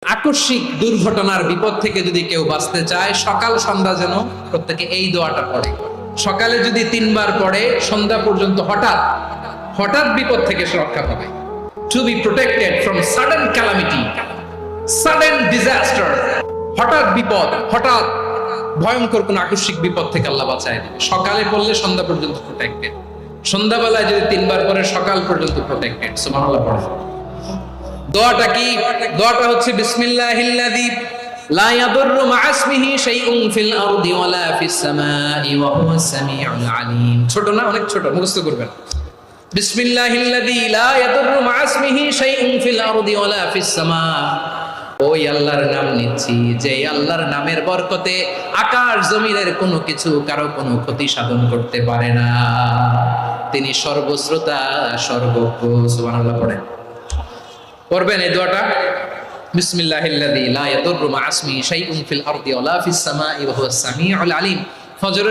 আকস্মিক দুর্ঘটনার বিপদ থেকে যদি কেউ বাঁচতে চায়, সকাল সন্ধ্যা যেন প্রত্যেকে এই দোয়াটা পড়ে। সকালে যদি 3 বার পড়ে, সন্ধ্যা পর্যন্ত হঠাৎ হঠাৎ বিপদ থেকে সে রক্ষা পাবে। To be protected from sudden calamity, sudden disaster. হঠাৎ বিপদ, হঠাৎ ভয়ঙ্কর কোন আকস্মিক বিপদ থেকে আল্লাহ বাঁচায় দিবে। সকালে পড়লে সন্ধ্যা পর্যন্ত প্রোটেক্টেড, সন্ধ্যাবেলায় যদি 3 বার পড়ে সকাল পর্যন্ত প্রোটেক্টেড। সুবহানাল্লাহ পড়ে। দোয়াটা কি? দোয়াটা হচ্ছে বিসমিল্লাহিল্লাযী লা ইয়াদুররু মা ইসমিহি শাইউন ফিল আরদি ওয়ালা ফিস সামাই ওয়া হুয়াস সামিউল আলিম। ছোট না, অনেক ছোট, মুখস্থ করবেন। বিসমিল্লাহিল্লাযী লা ইয়াদুররু মা ইসমিহি শাইউন ফিল আরদি ওয়ালা ফিস সামা। ওই আল্লাহর নাম নিচ্ছি, যে আল্লাহর নামের বরকতে আকাশ জমিনের কোনো কিছু কারো কোনো ক্ষতি সাধন করতে পারে না। তিনি সর্বশ্রোতা, সর্বজ্ঞ। সুবহানাল্লাহ পড়েন। পড়বেন এই দোয়াটা, বিসমিল্লাহিল্লাযী লা ইয়াদুররু মা ইসমিহি শাইউন ফিল আরদি ওয়ালা ফিস সামাই ওয়া হুয়াস সামিউল আলিম। ফজরের